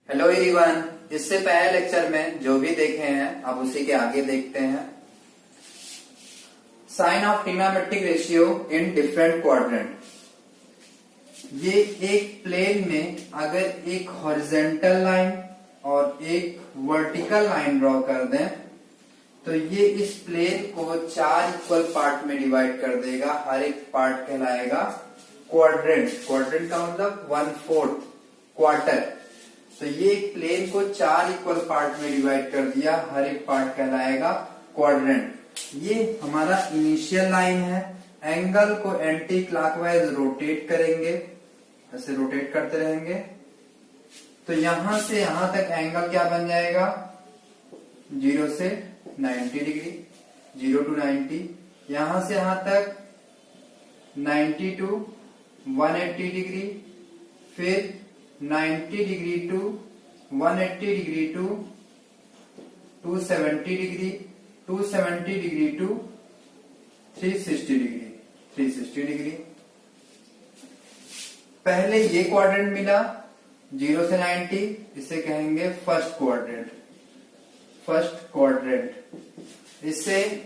Hello everyone. इससे पहले lecture में जो भी देखे हैं अब उसी के आगे देखते हैं। Sign of trigonometric ratio in different quadrant. ये एक प्लेन में अगर एक हॉरिजॉन्टल लाइन और एक वर्टिकल लाइन ड्रॉ कर दें तो ये इस प्लेन को 4 इक्वल पार्ट में डिवाइड कर देगा। हर एक पार्ट कहलाएगा क्वाड्रेंट। क्वाड्रेंट का मतलब 1/4 क्वार्टर। तो ये एक प्लेन को 4 इक्वल पार्ट में डिवाइड कर दिया, हर एक पार्ट कहलाएगा क्वाड्रेंट। ये हमारा इनिशियल लाइन है। एंगल को एंटी क्लॉकवाइज रोटेट करेंगे, ऐसे रोटेट करते रहेंगे तो यहां से यहां तक एंगल क्या बन जाएगा, 0 से 90 डिग्री, 0 to 90। यहां से यहां तक 90 to 180 डिग्री, फिर 90 degree to 180 degree to 270 degree, 270 degree to 360 degree, 360 degree. पहले ये क्वाड्रेंट मिला 0 से 90, इसे कहेंगे फर्स्ट क्वाड्रेंट। फर्स्ट क्वाड्रेंट इसे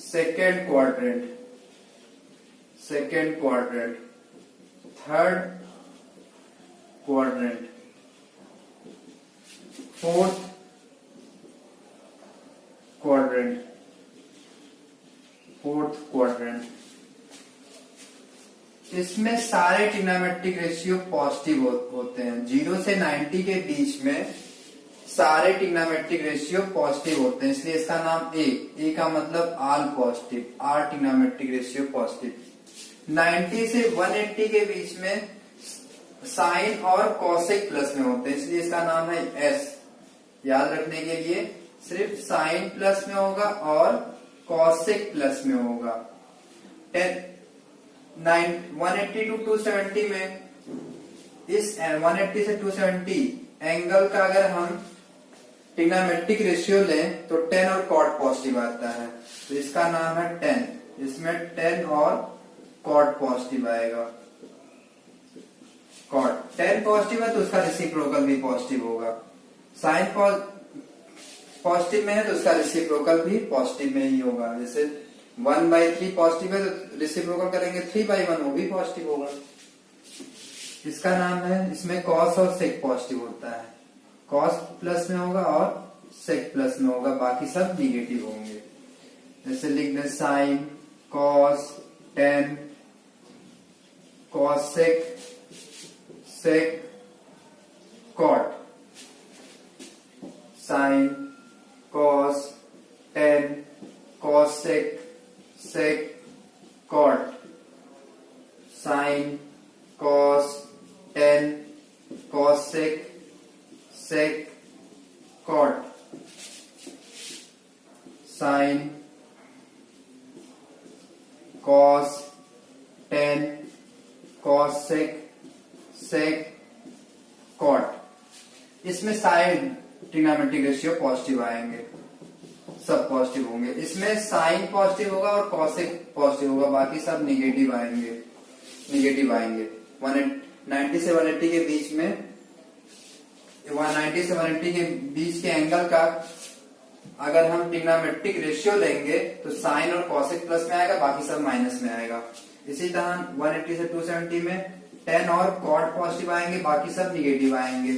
second quadrant, second quadrant, third quadrant, fourth quadrant, fourth quadrant. इसमें सारे ट्रिग्नोमेट्रिक रेशियो पॉजिटिव होते हैं। 0 से 90 के बीच में सारे ट्रिग्नोमेट्रिक रेशियो पॉजिटिव होते हैं, इसलिए इसका नाम ए का मतलब all positive, all trigonometric ratio positive. 90 से 180 के बीच में साइन और कॉसेक प्लस में होते हैं, इसलिए इसका नाम है एस। याद रखने के लिए सिर्फ साइन प्लस में होगा और कॉसेक प्लस में होगा। 180 to 270 में इस 180 से 270 एंगल का अगर हम ट्रिग्नोमेट्रिक रेशियो लें तो 10 और कॉट पॉजिटिव आता है, तो इसका नाम है 10। इसमें 10 और कॉट पॉजिटिव आएगा। कॉट 10 पॉजिटिव है तो उसका रेसिप्रोकल भी पॉजिटिव होगा। साइन पॉजिटिव में है तो उसका रेसिप्रोकल भी पॉजिटिव में ही होगा। जैसे 1/3 पॉजिटिव है तो रेसिप्रोकल करेंगे 3/1, वो भी पॉजिटिव होगा। इसका नाम है, इसमें कॉस और सेक पॉजिटिव होता है। कॉस प्लस में होगा और सेक प्लस में होगा, बाकी सब निगेटिव होंगे। जैसे लिख दें sine cos 10, cos sec, sec cot, sine cos 10, cos sec, sec cot, sine cos 10, cos sec, sec cot, sine cos 10, cos sec, sec cot. इसमें सारे ट्रिग्नोमेट्रिक रेशियो पॉजिटिव आएंगे, सब पॉजिटिव होंगे। इसमें साइन पॉजिटिव होगा और कॉसेक पॉजिटिव होगा, बाकी सब निगेटिव आएंगे, निगेटिव आएंगे। 90 से 180 के बीच में 190 से 180 के बीच के एंगल का अगर हम ट्रिग्नोमेट्रिक रेशियो लेंगे तो साइन और कॉसेक प्लस में आएगा, बाकी सब माइनस में आएगा। इसी तरह 180 से 270 में 10 और कॉट पॉजिटिव आएंगे, बाकी सब निगेटिव आएंगे।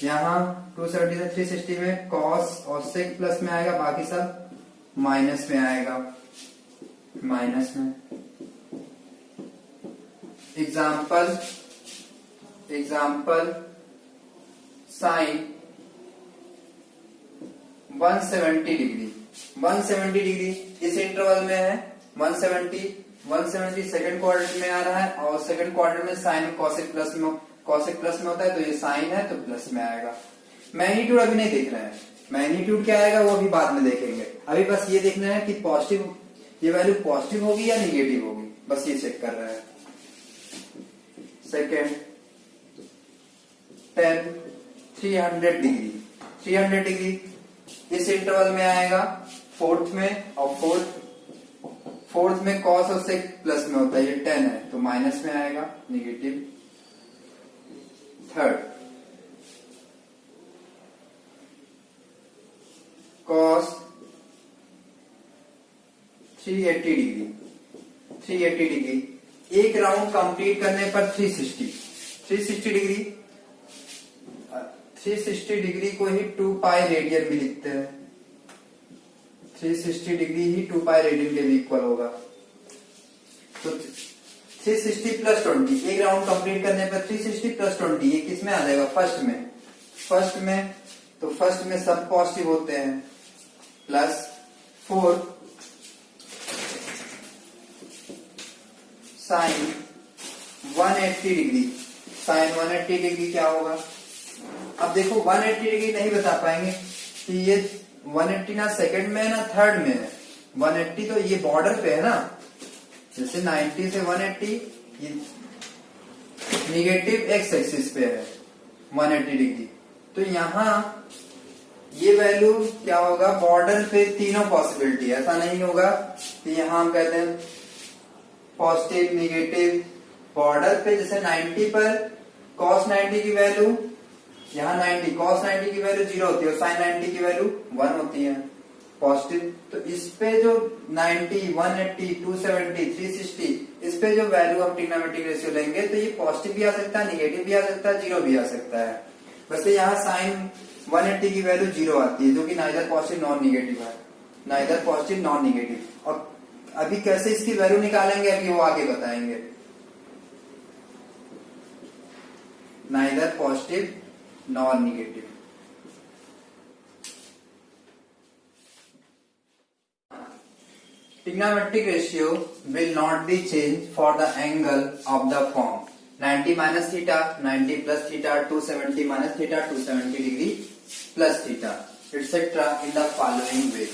यहाँ 270 से 360 में कॉस और सेक प्लस में आएगा, बाकी सब माइनस में आएगा, माइनस में। एग्जाम्पल साइन 170 डिग्री, 170 डिग्री इस इंटरवल में है। 170 सेकंड क्वाड्रेंट में आ रहा है और सेकंड क्वाड्रेंट में साइन कॉसेक प्लस में होता है, तो ये साइन है तो प्लस में आएगा। मैग्नीट्यूड अभी नहीं देख रहे हैं, मैग्नीट्यूड क्या आएगा वो अभी बाद में देखेंगे। अभी बस ये देखना है कि पॉजिटिव, ये वैल्यू पॉजिटिव होगी या निगेटिव होगी, बस ये चेक कर रहे हैं। सेकेंड 10, 300 डिग्री, 300 डिग्री इस इंटरवल में आएगा फोर्थ में, और फोर्थ में कॉस और सेक प्लस में होता है, ये 10 है तो माइनस में आएगा, negative. Third cos 380 degree, 380 degree. एक राउंड कंप्लीट करने पर 360 डिग्री, 360 डिग्री को ही 2 पाई रेडियन भी लिखते हैं। 360 डिग्री ही 2 पाई रेडियन के भी इक्वल होगा। तो 360 प्लस 20, एक राउंड कंप्लीट करने पर 360 प्लस 20 ये किस में आ जाएगा? फर्स्ट में। फर्स्ट में तो फर्स्ट में सब पॉजिटिव होते हैं, plus 4 sine 180 degree. Sine 180 degree क्या होगा? अब देखो 180 डिग्री नहीं बता पाएंगे कि ये 180 ना सेकंड में है ना थर्ड में है। 180 तो ये बॉर्डर पे है ना, जैसे 90 से 180 ये निगेटिव एक्स एक्सिस पे है 180 डिग्री। तो यहां ये वैल्यू क्या होगा? बॉर्डर पे तीनों पॉसिबिलिटी है। ऐसा नहीं होगा कि यहां हम कहते हैं पॉजिटिव निगेटिव। बॉर्डर पे जैसे 90 पर cos 90 की वैल्यू, यहाँ 90 cos 90 की वैल्यू 0 होती है और sin 90 की वैल्यू 1 होती है पॉजिटिव। तो इस पे जो 90, 180, 270, 360 इस पे जो वैल्यू हम ट्रिग्नोमेट्रिक रेशियो लेंगे तो ये पॉजिटिव भी आ सकता है, निगेटिव भी आ सकता है, 0 भी आ सकता है। वैसे यहाँ sin 180 की वैल्यू 0 आती है, जो कि नाइदर पॉजिटिव नॉन निगेटिव है, नाइदर पॉजिटिव नॉन निगेटिव। और अभी कैसे इसकी वैल्यू निकालेंगे अभी वो आगे बताएंगे। Neither positive non negative. Trigonometric ratio will not be changed for the angle of the form 90 minus theta, 90 plus theta, 270 minus theta, 270 degree plus theta, etc. in the following way.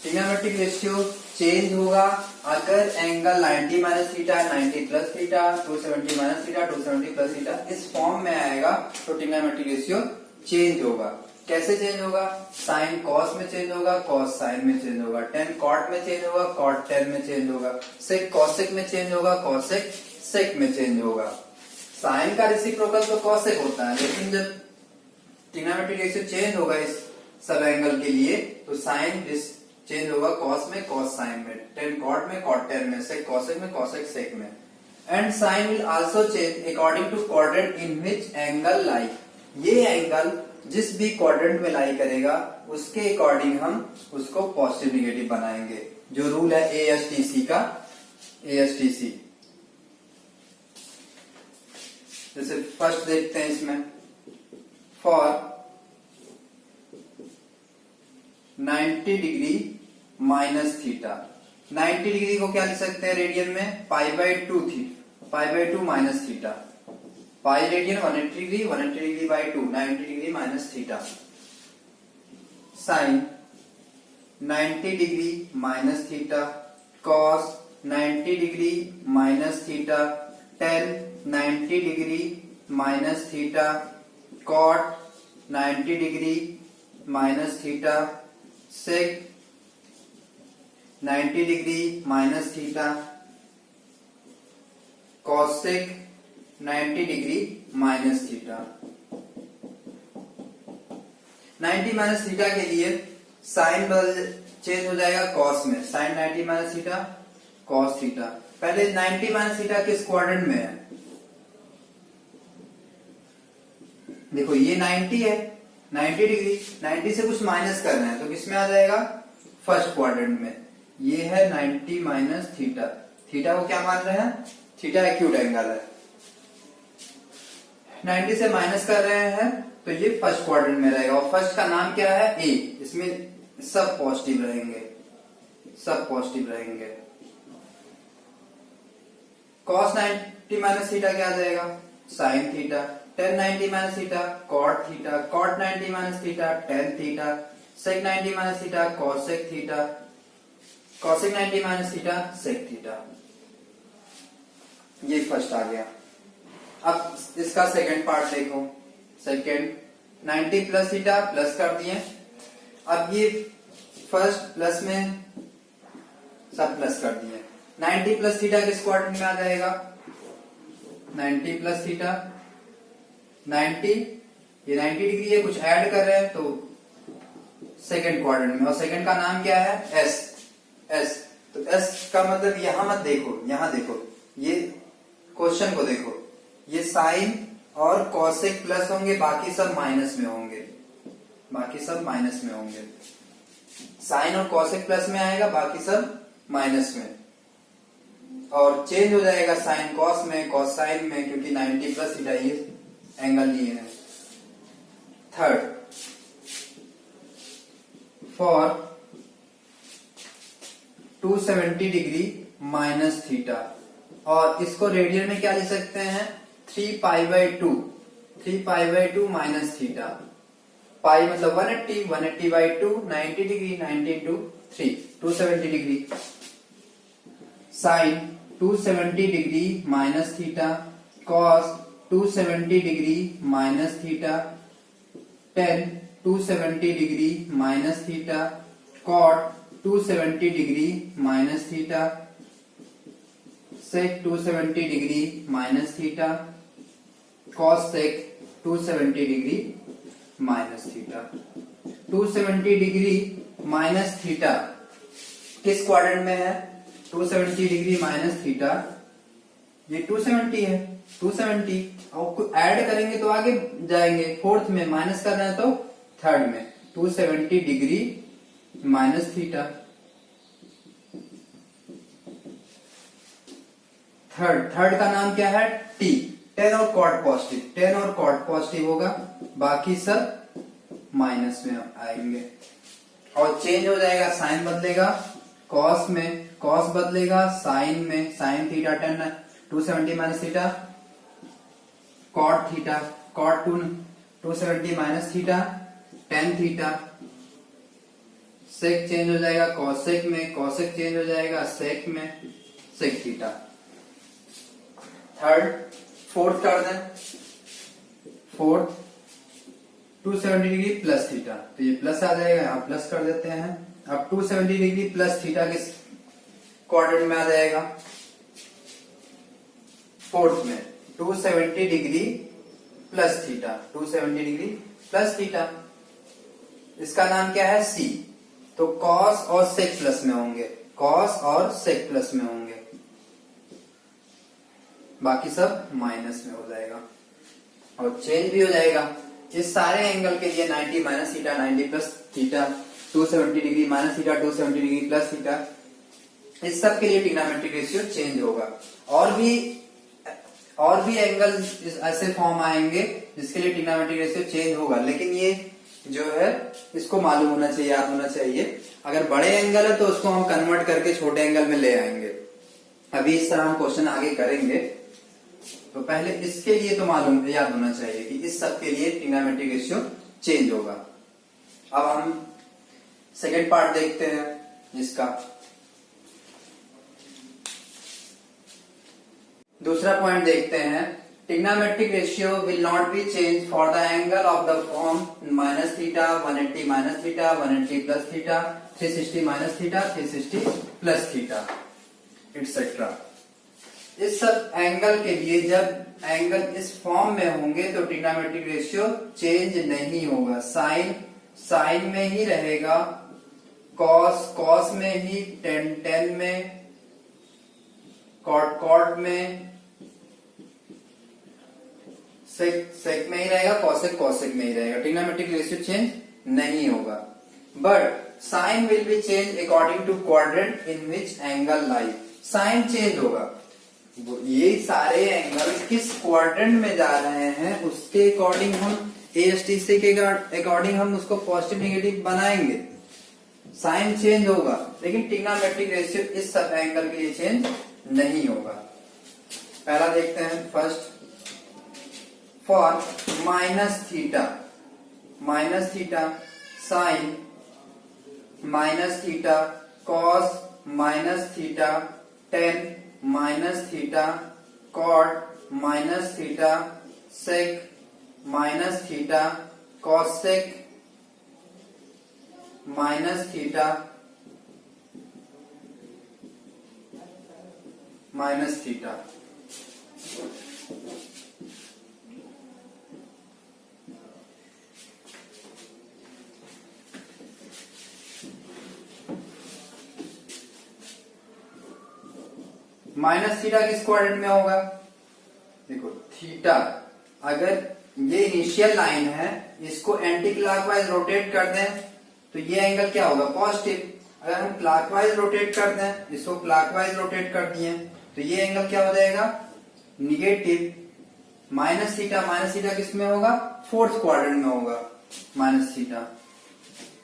Trigonometric ratio change होगा अगर angle 90 minus theta, 90 plus theta, 270 minus theta, 270 plus theta इस form में आएगा तो trigonometric ratio change होगा। कैसे change होगा? Sine cos में चेंज होगा, कॉस साइन में चेंज होगा, टेन कॉट में चेंज होगा, कॉट टेन में चेंज होगा, सेक कॉसेक में चेंज होगा, कॉसेक सेक में चेंज होगा। साइन का रेसिप्रोकल तो कॉसेक होता है, लेकिन जब ट्रिग्नोमेट्रिक रेशियो चेंज होगा इस सब एंगल के लिए तो साइन चेंज होगा कॉस में, कॉस साइन में, टेन कॉट में, कॉट टेन में, सेक कॉसेक में, कॉसेक सेक में। And sine will also change according to quadrant in which angle lie. ये एंगल जिस भी क्वाड्रेंट में लाई करेगा उसके अकॉर्डिंग हम उसको पॉजिटिव निगेटिव बनाएंगे, जो रूल है एएसटीसी का। एएसटीसी जैसे फर्स्ट देखते हैं इसमें, for 90 degree minus theta. 90 degree को क्या लिख सकते हैं रेडियन में? π/2 थी, π/2 minus theta. Pi radian 180 degree, 180 degree by 2, 90 degree minus theta. Sine 90 degree minus theta, cos 90 degree minus theta, tan 90 degree minus theta, cot 90 degree minus theta, sec 90 degree minus theta, cosec 90 degree minus theta. 90 minus theta के लिए sine बदल change हो जाएगा cos में, sine 90 minus theta, cos theta. पहले 90 minus theta किस quadrant में है? देखो ये 90 है, 90 डिग्री, 90 से कुछ माइनस करना है तो किसमें आ जाएगा? फर्स्ट क्वाड्रेंट में। ये है 90 माइनस थीटा। थीटा को क्या मान रहे हैं? थीटा एक्यूट एंगल है। 90 से माइनस कर रहे हैं तो ये फर्स्ट क्वाड्रेंट में रहेगा और फर्स्ट का नाम क्या है? ए। इसमें सब पॉजिटिव रहेंगे, सब पॉजिटिव रहेंगे। cos 90 माइनस थीटा क्या आ जाएगा? Sine theta. tan 90 minus theta, cot theta, cot 90 minus theta, tan theta, sec 90 minus theta, cosec theta, cosec 90 minus theta, sec theta. ये फर्स्ट आ गया। अब इसका सेकंड पार्ट देखो। सेकंड 90 प्लस थीटा प्लस कर दिए। अब ये फर्स्ट प्लस में सब प्लस कर दिए। 90 प्लस थीटा किस क्वाड्रेंट में आ जाएगा? 90 प्लस थीटा 90, ये 90 डिग्री है, कुछ ऐड कर रहे हैं तो सेकंड क्वाड्रेंट में, और सेकंड का नाम क्या है? एस। एस तो एस का मतलब यहां मत देखो, यहां देखो, ये क्वेश्चन को देखो, ये साइन और कॉसेक प्लस होंगे, बाकी सब माइनस में होंगे, बाकी सब माइनस में होंगे। साइन और कॉसेक प्लस में आएगा, बाकी सब माइनस में, और चेंज हो जाएगा साइन कॉस में, कॉस साइन में, क्योंकि 90 प्लस थीटा ये एंगल लिए है। Third, for 270 degree minus theta, और इसको रेडियन में क्या लिख सकते हैं? 3π/2, 3π/2 माइनस थीटा। पाई मतलब 180, 180/2, 90 degree, 90 into 3, 270 degree. Sine 270 degree minus theta, cos 270 degree minus theta, tan 270 degree minus theta, cot 270 degree minus theta, sec 270 degree minus theta, cosec 270 degree minus theta. 270 degree minus theta किस quadrant में है? 270 degree minus theta, ये 270 है, 270 और add करेंगे तो आगे जाएंगे, फोर्थ में माइनस करना है तो थर्ड में, 270 डिग्री माइनस थीटा। थर्ड का नाम क्या है? टी। टेन और कॉट पॉजिटिव, टेन और कॉट पॉजिटिव होगा, बाकी सब माइनस में आएंगे, और चेंज हो जाएगा, साइन बदलेगा कॉस में, कॉस बदलेगा साइन में, sine theta tan 270 minus theta, cot theta, cot 270 minus theta, tan theta, sec change हो जाएगा कॉसेक में, कॉसेक चेंज हो जाएगा सेक में, सेक थीटा। फोर्थ कर दें, फोर्थ 270 डिग्री प्लस थीटा, तो ये प्लस आ जाएगा, यहां प्लस कर देते हैं। अब 270 डिग्री प्लस थीटा किस क्वाड्रेंट में आ जाएगा? फोर्थ में 270 degree plus theta, 270 degree plus theta, इसका नाम क्या है? सी। तो कॉस और सेक प्लस में होंगे, कॉस और सेक प्लस में होंगे, बाकी सब माइनस में हो जाएगा, और चेंज भी हो जाएगा। इस सारे एंगल के लिए 90 minus theta, 90 plus theta, 270 degree minus theta, 270 degree plus theta, इस सब के लिए ट्रिग्नोमेट्रिक रेशियो चेंज होगा। और भी एंगल ऐसे फॉर्म आएंगे जिसके लिए ट्रिग्नोमेट्रिक रेशियो चेंज होगा, लेकिन ये जो है इसको मालूम होना चाहिए, याद होना चाहिए। अगर बड़े एंगल है तो उसको हम कन्वर्ट करके छोटे एंगल में ले आएंगे, अभी इस तरह हम क्वेश्चन आगे करेंगे। तो पहले इसके लिए तो मालूम याद होना चाहिए कि इस सब के लिए ट्रिग्नोमेट्रिक रेशियो चेंज होगा। अब हम सेकेंड पार्ट देखते हैं इसका। दूसरा पॉइंट देखते हैं, trigonometric ratio will not be change for the angle of the form minus theta, 180 minus theta, 180 plus theta, 360 minus theta, 360 plus theta, etcetera. इस सब एंगल के लिए जब एंगल इस फॉर्म में होंगे तो ट्रिग्नोमेट्रिक रेशियो चेंज नहीं होगा, साइन में ही रहेगा, कॉस में ही, टेन में, कॉट में, सेक में ही रहेगा, कॉसेक में ही रहेगा, ट्रिग्नोमेट्रिक रेशियो चेंज नहीं होगा। But sign will be change according to quadrant in which angle lie. Sign change होगा, ये सारे एंगल किस क्वाड्रेंट में जा रहे हैं उसके अकॉर्डिंग हम एएसटीसी के अकॉर्डिंग हम उसको पॉजिटिव नेगेटिव बनाएंगे। साइन चेंज होगा, लेकिन ट्रिग्नोमेट्रिक रेशियो इस सब एंगल के लिए चेंज नहीं होगा। पहला देखते हैं, first for minus theta sine minus theta, cos minus theta, tan minus theta, cot minus theta, sec minus theta, cosec minus theta, minus theta. Minus theta किस क्वाड्रेंट में होगा? देखो थीटा, अगर ये इनिशियल लाइन है, इसको एंटी क्लॉकवाइज रोटेट कर दें तो ये एंगल क्या होगा? पॉजिटिव। अगर हम क्लॉकवाइज रोटेट कर दें, इसको क्लॉकवाइज रोटेट कर दिए तो ये एंगल क्या हो जाएगा? निगेटिव। माइनस थीटा किस में होगा? फोर्थ क्वाड्रेंट में होगा माइनस थीटा,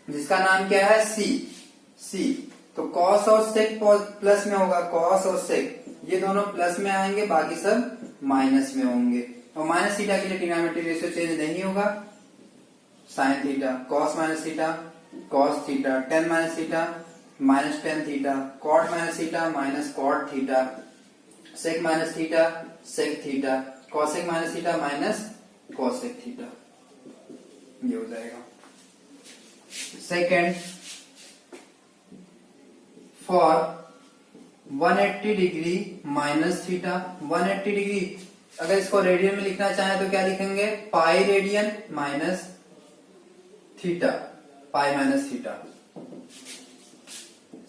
जिसका नाम क्या है? सी। तो कॉस और सेक प्लस में होगा, कॉस और सेक ये दोनों प्लस में आएंगे, बाकी सब माइनस में होंगे। और माइनस थीटा के लिए ट्रिग्नोमेट्रिक रेशियो चेंज नहीं होगा। Sine theta cos minus theta cos theta, tan minus theta minus tan theta, cot minus theta minus cot theta, sec minus theta sec theta, cosec minus theta minus cosec theta, ये हो जाएगा। Second, for 180 degree minus theta, 180 degree अगर इसको radian में लिखना चाहें तो क्या लिखेंगे? Pi radian minus theta, pi minus theta.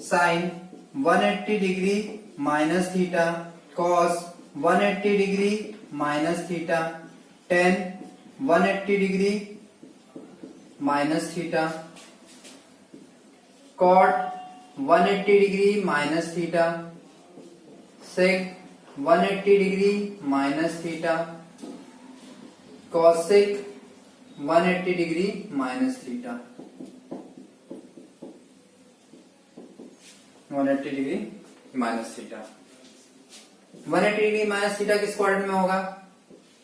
Sine 180 degree minus theta, cos 180 degree minus theta, tan 180 degree minus theta, cot 180 degree minus theta, sec 180 degree minus theta, cosec 180 degree minus theta, 180 degree minus theta. 180 degree minus theta किस quadrant में होगा?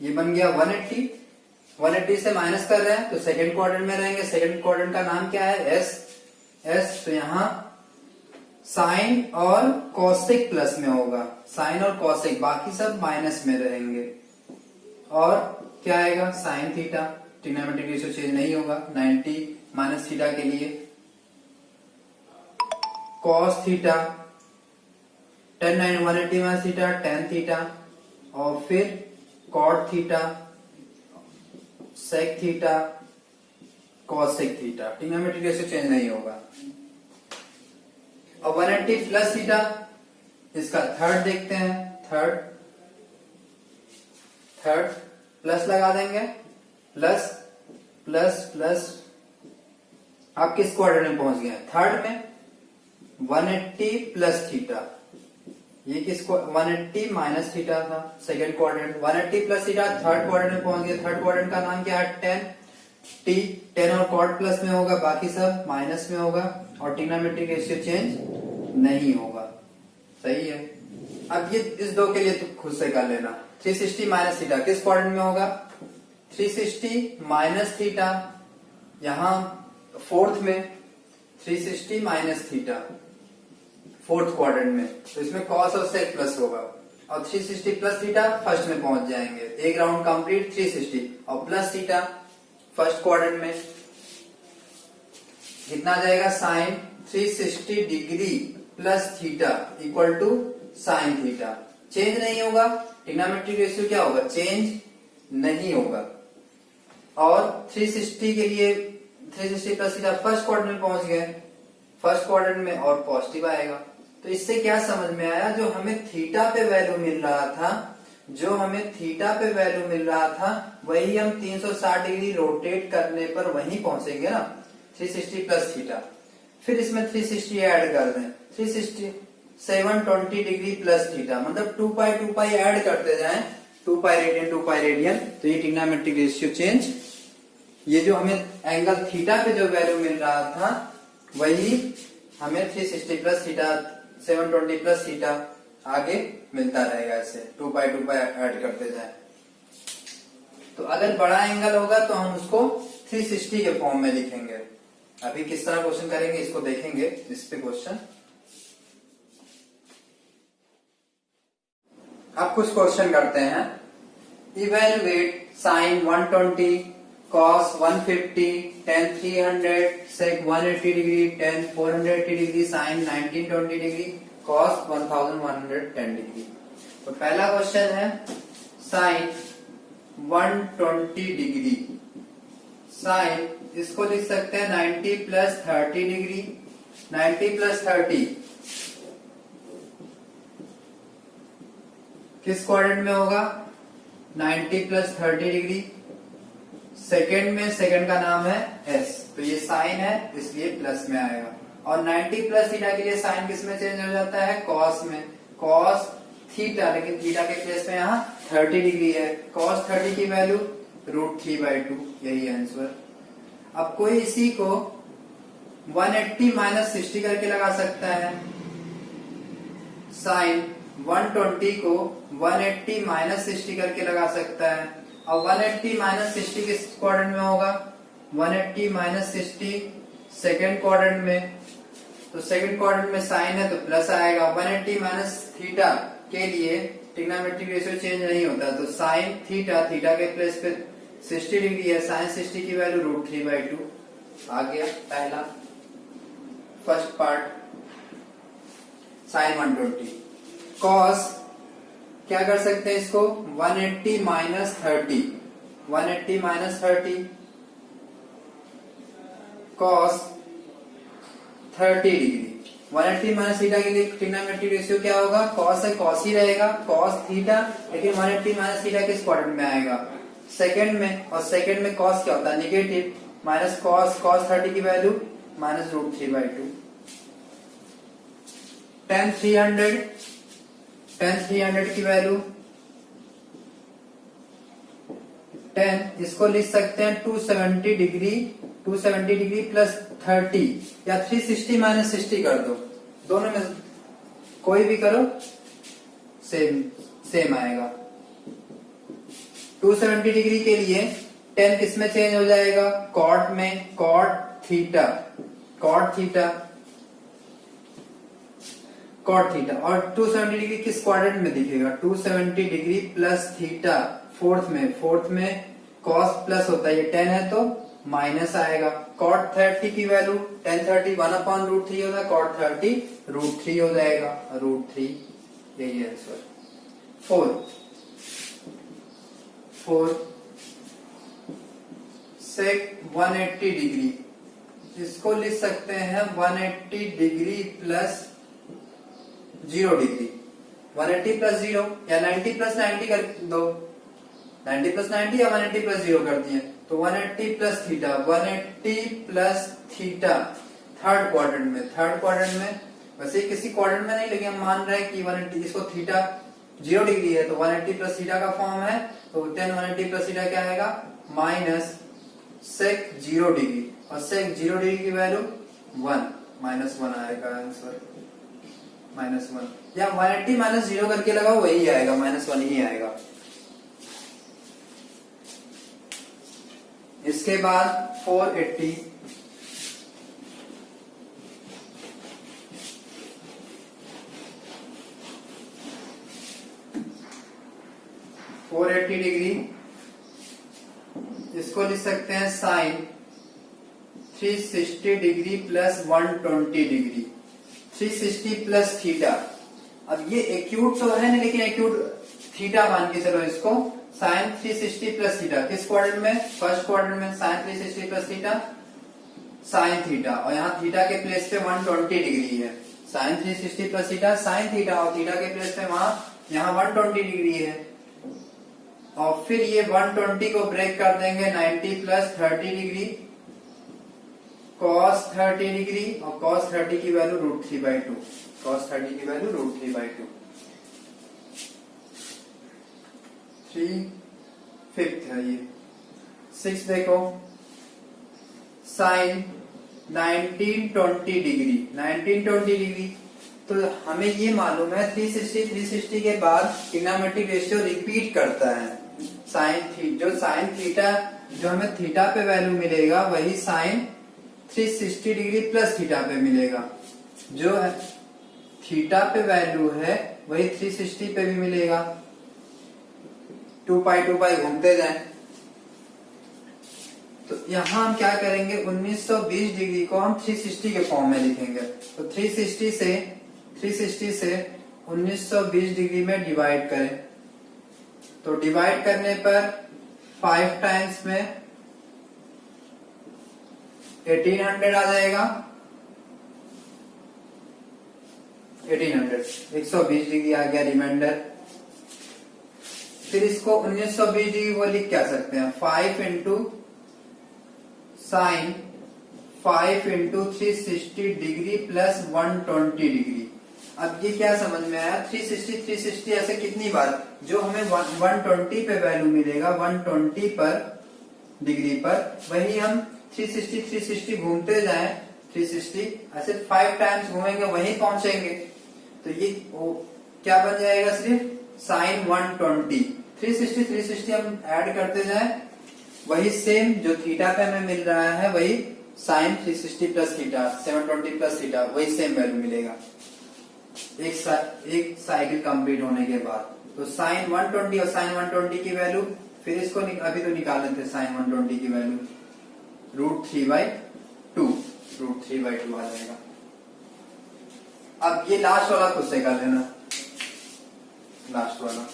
ये बन गया 180, 180 से minus कर रहे हैं तो सेकंड क्वाड्रेंट में रहेंगे। सेकंड क्वाड्रेंट का नाम क्या है? एस। तो यहां साइन और कॉसेक प्लस में होगा, साइन और कॉसेक, बाकी सब माइनस में रहेंगे। और क्या आएगा? Sine theta, trigonometric ratio change नहीं होगा 90 माइनस थीटा के लिए, cos theta, 10 9 180 minus theta, tan theta, और फिर cot theta, sec theta, cosec theta, trigonometric ratio change नहीं होगा। और 180 प्लस थीटा, इसका थर्ड देखते हैं, थर्ड प्लस लगा देंगे, प्लस प्लस प्लस, आप किस क्वाड्रेंट में पहुंच गए? थर्ड में। 180 प्लस थीटा, ये किसको? 180 माइनस थीटा था second quadrant, 180 plus theta third quadrant में पहुंच गए। थर्ड क्वाड्रेंट का नाम क्या है? 10 10 और कॉट प्लस में होगा, बाकी सब माइनस में होगा, और ट्रिग्नोमेट्रिक रेशियो चेंज नहीं होगा। सही है। अब ये इस दो के लिए तो खुद से कर लेना। 360 माइनस थीटा किस क्वाड्रेंट में होगा? 360 माइनस थीटा यहां फोर्थ में, 360 माइनस थीटा फोर्थ क्वाड्रेंट में, तो इसमें कॉस और सेक प्लस होगा। और 360 प्लस थीटा फर्स्ट में पहुंच जाएंगे, एक राउंड कंप्लीट 360, और प्लस थीटा फर्स्ट क्वाड्रेंट में कितना जाएगा? Sine 360 degree plus theta equal to sine theta, change नहीं होगा। ट्रिग्नोमेट्रिक रेशियो क्या होगा? चेंज नहीं होगा। और 360 के लिए 360 प्लस थीटा फर्स्ट क्वाड्रेंट में पहुंच गए, फर्स्ट क्वाड्रेंट में, और पॉजिटिव आएगा। तो इससे क्या समझ में आया? जो हमें थीटा पे वैल्यू मिल रहा था, वही हम 360 डिग्री रोटेट करने पर वहीं पहुंचेंगे ना, 360 प्लस थीटा। फिर इसमें 360 ऐड कर दें, 360 720 डिग्री प्लस थीटा, मतलब 2 पाई ऐड करते जाएं, 2 पाई रेडियन, तो ये ट्रिग्नोमेट्रिक रेशियो चेंज, ये जो हमें एंगल थीटा पे जो वैल्यू मिल रहा था वही हमें 360 प्लस थीटा 720 प्लस थीटा आगे मिलता रहेगा। इससे 2 पाई ऐड करते जाए। तो अगर बड़ा एंगल होगा तो हम उसको 360 के फॉर्म में लिखेंगे। अभी किस तरह क्वेश्चन करेंगे इसको देखेंगे। इस पे क्वेश्चन, अब कुछ क्वेश्चन करते हैं। Evaluate sine 120, cos 150, tan 300, sec 180 degree, tan 480 degree, sin 1920 degree, cos 1110 degree. तो पहला क्वेश्चन है sin 120 डिग्री, sin इसको लिख सकते हैं 90 प्लस 30 डिग्री, 90 प्लस 30 किस क्वाड्रेंट में होगा? 90 प्लस 30 डिग्री। सेकेंड में, सेकेंड का नाम है एस, तो ये साइन है इसलिए प्लस में आएगा। और 90 प्लस थीटा के लिए साइन किस में चेंज हो जाता है? कॉस में, कॉस थीटा, लेकिन थीटा के प्लेस में यहाँ 30 डिग्री है। कॉस 30 की वैल्यू √3/2, यही आंसर। अब कोई इसी को 180 माइनस 60 करके लगा सकता है। साइन 120 को 180 माइनस 60 करके लगा सकता है। अब 180 माइनस 60 किस क्वाड्रेंट में होगा? 180 माइनस 60 सेकेंड क्वाड्रेंट में, तो सेकेंड क्वाड्रेंट में साइन है तो प्लस आएगा। 180 माइनस थीटा के लिए ट्रिग्नोमेट्रिक रेशियो चेंज नहीं होता, तो साइन थीटा, थीटा के प्लेस पे 60 डिग्री है, साइन 60 की वैल्यू √3/2 आ गया। पहला फर्स्ट पार्ट साइन 120। कॉस क्या कर सकते हैं इसको? 180 minus 30, 180 minus 30 cos 30 degree. 180 minus theta के लिए ट्रिग्नोमेट्रिक रेशियो क्या होगा? कॉस है, कॉस ही रहेगा, कॉस थीटा, लेकिन 180 माइनस थीटा किस क्वाड्रेंट में आएगा? सेकंड में, और सेकंड में कॉस क्या होता है? नेगेटिव, माइनस कॉस, कॉस 30 की वैल्यू माइनस √3/2। tan 300 की वैल्यू 10, इसको लिख सकते हैं 270 डिग्री, 270 डिग्री प्लस 30, या 360 माइनस 60 कर दो, दोनों में कोई भी करो सेम आएगा। 270 डिग्री के लिए 10 किस में चेंज हो जाएगा? कॉट में, cot theta, cot theta, cot theta. और 270 डिग्री किस क्वाड्रेंट में दिखेगा? 270 डिग्री प्लस थीटा फोर्थ में, फोर्थ में कॉस प्लस होता है, ये 10 है तो माइनस आएगा। कॉट 30 की वैल्यू tan 30 1/√3 होगा, कॉट 30 √3 हो जाएगा, √3, यही आंसर। 4 सेक 180 डिग्री, इसको लिख सकते हैं 180 डिग्री प्लस 0 डिग्री, 180 प्लस 0 या 90 प्लस 90 कर दो, 90 प्लस 90 या 180 प्लस 0 कर दिए, तो 180 plus theta, 180 plus theta third quadrant में, थर्ड क्वाड्रेंट में, वैसे किसी क्वाड्रेंट में नहीं, लेकिन हम मान रहे हैं कि 180, इसको थीटा 0 डिग्री है तो 180 प्लस थीटा का फॉर्म है, तो 180 प्लस थीटा क्या आएगा? माइनस सेक 0 डिग्री, और सेक 0 डिग्री की वैल्यू 1, -1 आएगा आंसर, -1, या 180 माइनस 0 करके लगाओ वही आएगा, -1 ही आएगा। इसके बाद 480 डिग्री, इसको लिख सकते हैं sine 360 degree plus 120 degree, 360 plus theta. अब ये एक्यूट तो है नहीं, लेकिन एक्यूट थीटा मान के चलो इसको, साइन 360 प्लस थीटा किस क्वाड्रेंट में? फर्स्ट क्वाड्रेंट में, sine 360 plus theta sine theta, और यहाँ थीटा के प्लेस पे 120 डिग्री है, sine 360 plus theta sine theta, और थीटा के प्लेस पे वहां यहाँ 120 डिग्री है, और फिर ये 120 को ब्रेक कर देंगे 90 प्लस 30 डिग्री cos 30 डिग्री, और cos 30 की वैल्यू √3/2, cos 30 की वैल्यू √3/2। 3/5 है ये। 6 देखो, साइन 1920 डिग्री, 1920 डिग्री, तो हमें ये मालूम है 360 के बाद ट्रिग्नोमेट्रिक रेशियो रिपीट करता है। जो साइन थीटा, जो हमें थीटा पे वैल्यू मिलेगा वही साइन 360 डिग्री प्लस थीटा पे मिलेगा, जो है थीटा पे वैल्यू है वही 360 पे भी मिलेगा। 2 पाई घूमते जाएं, तो यहां हम क्या करेंगे, 1920 डिग्री को हम 360 के फॉर्म में लिखेंगे, तो 360 से 1920 डिग्री में डिवाइड करें, तो डिवाइड करने पर 5 टाइम्स में 1800 आ जाएगा, 1800, 120 डिग्री आ गया रिमाइंडर। फिर इसको 1920 डिग्री वो लिख क्या सकते हैं, 5 into sine 5 into 360 degree plus 120 degree. अब ये क्या समझ में आया, 360 ऐसे कितनी बार, जो हमें 120 पे वैल्यू मिलेगा 120 पर डिग्री पर, वही हम 360 घूमते जाएं, 360 ऐसे 5 टाइम्स घूमेंगे वहीं पहुंचेंगे। तो ये क्या बन जाएगा, सिर्फ साइन 120। 360 हम ऐड करते जाएं, वही सेम जो थीटा पे हमें मिल रहा है वही sine 360 plus theta 720 plus theta वही सेम वैल्यू मिलेगा एक साइकिल कंप्लीट होने के बाद। तो साइन 120 और साइन 120 की वैल्यू, फिर इसको अभी तो निकाल लेते हैं, साइन 120 की वैल्यू √3/2 √3/2 आ जाएगा। अब ये लास्ट वाला खुद से कर लेना, लास्ट वाला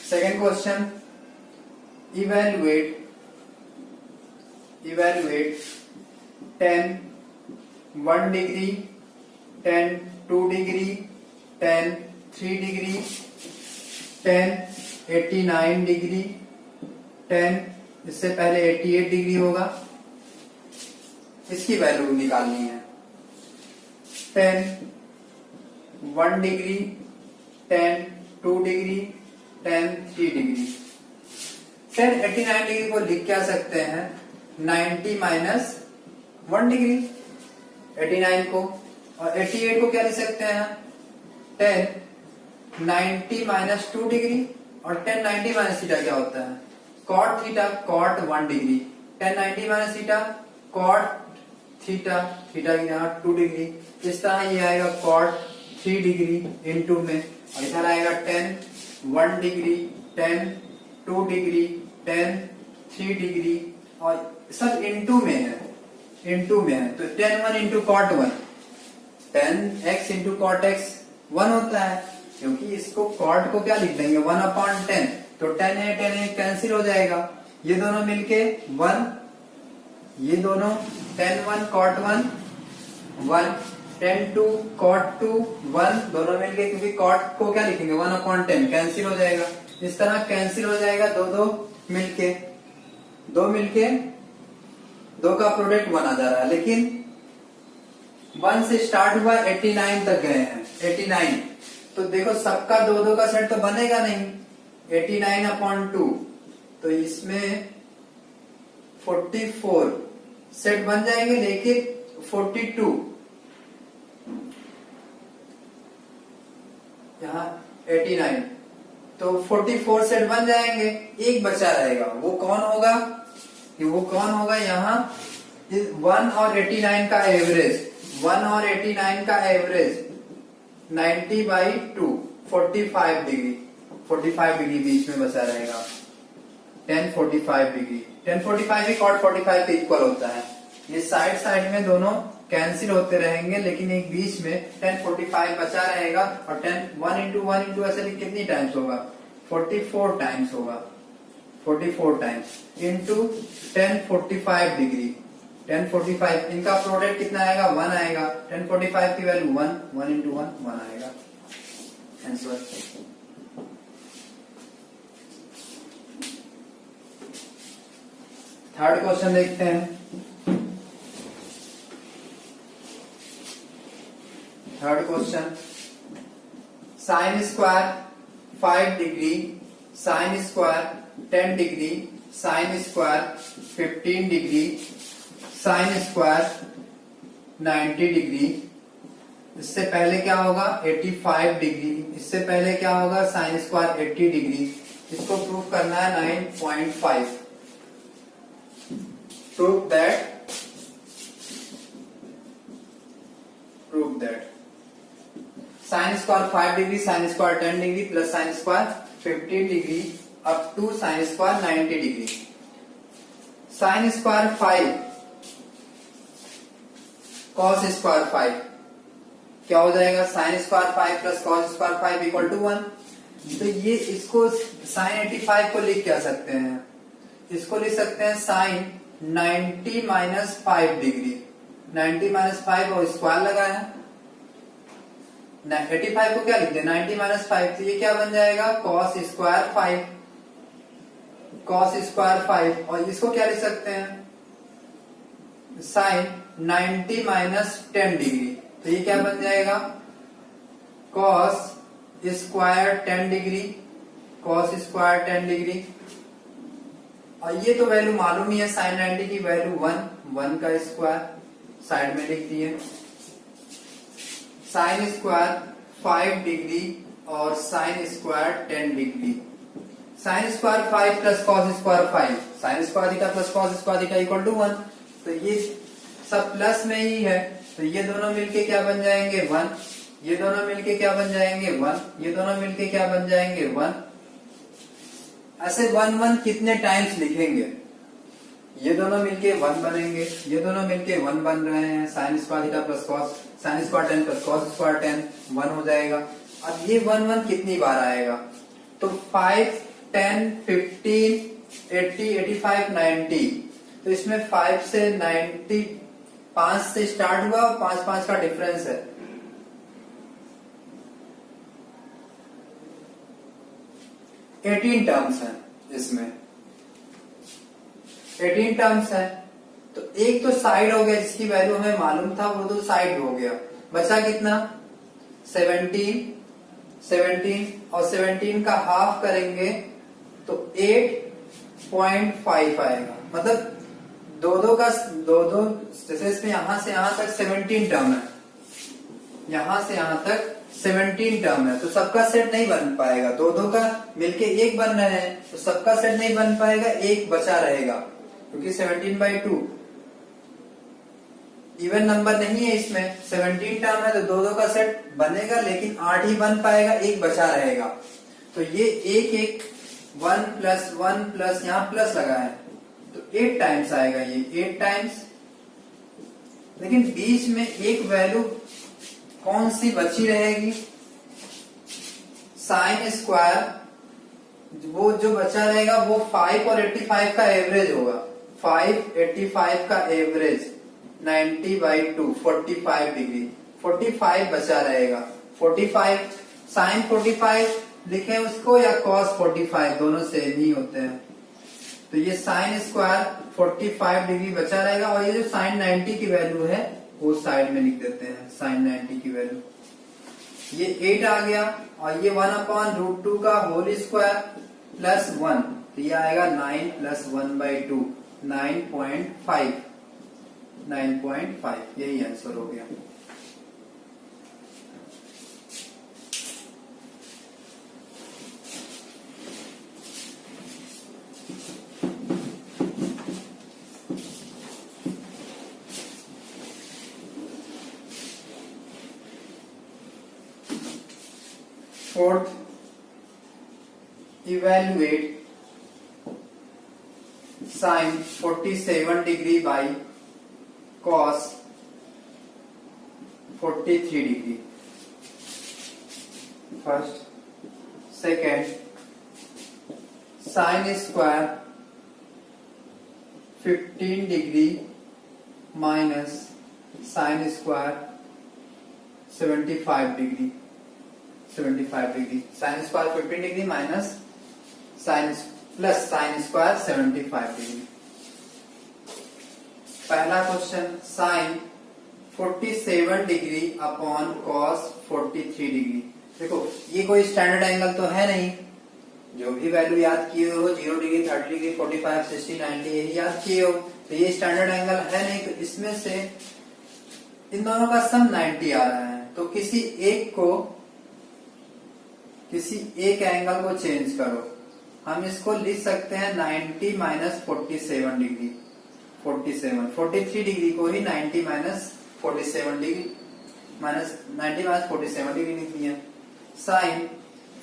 second question, evaluate 10 1 degree 10 2 degree 10 3 degree 10 89 degree 10, इससे पहले 88 डिग्री होगा, इसकी वैल्यू निकालनी है। 10 1 डिग्री 10 2 डिग्री 10 3 डिग्री। 10 89 डिग्री को लिख क्या सकते हैं, 90 माइनस 1 डिग्री 89 को, और 88 को क्या लिख सकते हैं, 10 90 माइनस 2 डिग्री, और 10 90 माइनस थीटा क्या होता है, cot theta, cot 1 degree, 10 90 minus theta cot theta, theta की यहाँ 2 डिग्री। इस तरह ये आएगा कॉट 3 डिग्री इनटू में, और इधर आएगा 10 1 डिग्री 10 2 डिग्री 10 3 डिग्री, और सब इनटू में है, तो 10 1 into cot 1, 10x into cot x 1 होता है, क्योंकि इसको कॉट को क्या लिख देंगे 1/10, तो 10 कैंसिल हो जाएगा, ये दोनों मिलके 1, ये दोनों 10 1 कॉट 1 1 10 2 कॉट 2 1, दोनों मिलके, क्योंकि कॉट को क्या लिखेंगे 1/10 कैंसिल हो जाएगा, इस तरह कैंसिल हो जाएगा, दो मिलके, दो का प्रोडक्ट 1 आ जा रहा है, लेकिन 1 से स्टार्ट हुआ 89 तक गए हैं, 89, तो देखो सबका दो का सेट तो बनेगा नहीं, 89/2, तो इसमें 44 सेट बन जाएंगे, लेकिन 42 यहाँ 89, तो 44 सेट बन जाएंगे, एक बचा रहेगा, वो कौन होगा यहाँ 1 और 89 का एवरेज, 90/2 45 डिग्री बीच में बचा रहेगा, 10 45 डिग्री, 10 45 ही कॉट 45 के इक्वल होता है। ये साइड में दोनों कैंसिल होते रहेंगे, लेकिन एक बीच में 10 45 बचा रहेगा, और 10 1 इंटू ऐसे कितनी टाइम्स होगा, 44 टाइम्स होगा, 44 टाइम्स इंटू 10 45 डिग्री, 10 45 इनका प्रोडक्ट कितना आएगा 1 आएगा, 10 45 की वैल्यू 1 इंटू 1 आएगा आंसर। थर्ड क्वेश्चन देखते हैं। Third question, sign square 5 degree, sine square 10 degree, sine square 15 degree, sine square 90 degree. इससे पहले क्या होगा 85 डिग्री, इससे पहले क्या होगा साइन स्क्वायर 80 डिग्री। इसको प्रूफ करना है 9.5। Proof that sine square 5 degree, sine square 10 degree plus sine square 15 degree up to sine square 90 degree. Sine square 5 cos square 5 क्या हो जाएगा, sine square 5 plus cos square 5 equal to 1। तो ये इसको sign 85 को लिख क्या सकते हैं, इसको लिख सकते हैं साइन 90 माइनस 5 डिग्री। 90 माइनस 5 और स्क्वायर लगाया, 85 को क्या लिखते हैं 90 माइनस 5, तो ये क्या बन जाएगा cos स्क्वायर 5, cos स्क्वायर 5, और इसको क्या लिख सकते हैं साइन 90 माइनस 10 डिग्री, तो ये क्या बन जाएगा cos square 10 degree, cos square 10 degree. और ये तो वैल्यू मालूम ही है, साइन 90 की वैल्यू 1 का स्क्वायर साइड में लिख दिए, साइन स्क्वायर 5 डिग्री और sine square 10 degree. Sine square 5 plus cos square 5, sine square theta plus cos square theta equal to 1, तो ये सब प्लस में ही है, तो ये दोनों मिलके क्या बन जाएंगे 1, ये दोनों मिलके क्या बन जाएंगे 1, ये दोनों मिलके क्या बन जाएंगे 1। ऐसे 1 कितने टाइम्स लिखेंगे, ये दोनों मिलके 1 बनेंगे, ये दोनों मिलके 1 बन रहे हैं, sign square theta plus cos, sign square 10 plus cos square 10 1 हो जाएगा। अब ये 1 कितनी बार आएगा, तो 5 10 15 80 85 90, तो इसमें 5 से 90 5 से स्टार्ट हुआ और 5 का डिफरेंस है, एटीन टर्म्स है इसमें, 18 टर्म्स है। तो एक तो साइड हो गया जिसकी वैल्यू हमें मालूम था, वो तो साइड हो गया, बचा कितना 17 और 17 का हाफ करेंगे तो 8.5 आएगा, मतलब दो जैसे इसमें यहां से यहां तक 17 टर्म है, यहां से यहां तक 17 टर्म है, तो सबका सेट नहीं बन पाएगा, दो का मिलके एक बन रहे हैं, तो सबका सेट नहीं बन पाएगा, एक बचा रहेगा, क्योंकि 17/2 इवन नंबर नहीं है इसमें, 17 टर्म है तो दो का सेट बनेगा, लेकिन 8 ही बन पाएगा, एक बचा रहेगा, तो ये एक 1 प्लस 1 प्लस यहाँ प्लस लगा है, तो 8 टाइम्स आएगा, ये 8 टाइम्स। लेकिन बीच में एक वैल्यू कौन सी बची रहेगी, साइन स्क्वायर, वो जो बचा रहेगा वो 5 और 85 का एवरेज होगा, 5 85 का एवरेज 90/2 45 डिग्री, 45 बचा रहेगा, 45 साइन 45 लिखें उसको या कॉस 45, दोनों सेम ही होते हैं, तो ये साइन स्क्वायर 45 डिग्री बचा रहेगा, और ये जो साइन 90 की वैल्यू है वो साइड में लिख देते हैं, साइन 90 की वैल्यू, ये 8 आ गया, और ये 1/√2 का होल स्क्वायर प्लस 1, तो ये आएगा 9 प्लस 1/2 9.5, यही आंसर हो गया। Fourth, evaluate sin 47 degree by cos 43 degree. First, second, sin square 15 degree minus sin square 75 degree. Sin square 15 degree minus sin plus sin square 75 degree. पहला question, sin 47 degree upon cos 43 degree. देखो ये कोई standard angle तो है नहीं, जो भी value याद किए हो 0 डिग्री 30 डिग्री 45 60 90 यही याद किए हो, तो ये स्टैंडर्ड एंगल है नहीं, तो इसमें से इन दोनों का सम 90 आ रहा है, तो किसी एक एंगल को चेंज करो, हम इसको लिख सकते हैं 90 माइनस 47 डिग्री, 43 डिग्री को ही 90 minus 47 degree minus 90 minus 47 degree लिख दिया। साइन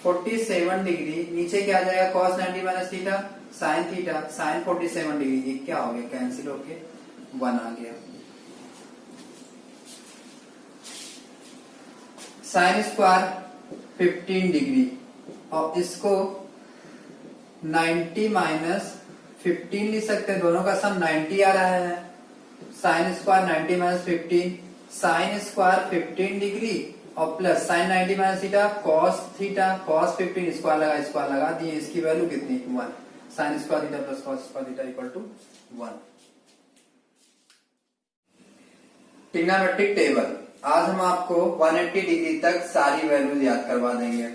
47 डिग्री नीचे क्या आ जाएगा, cos 90 minus theta sine theta, sine 47 degree, ये क्या हो गया कैंसिल होके 1 आ गया। साइन स्क्वायर 15 डिग्री और इसको 90 माइनस 15 लिख सकते हैं, दोनों का सम 90 आ रहा है, sine square 90 minus 15, sine square 15 degree और plus sine 90 minus theta cos theta, cos 15 square लगा दिए, इसकी वैल्यू कितनी 1, sine square theta plus cos square theta equal to 1। Trigonometric table, आज हम आपको 180 डिग्री तक सारी वैल्यूज याद करवा देंगे।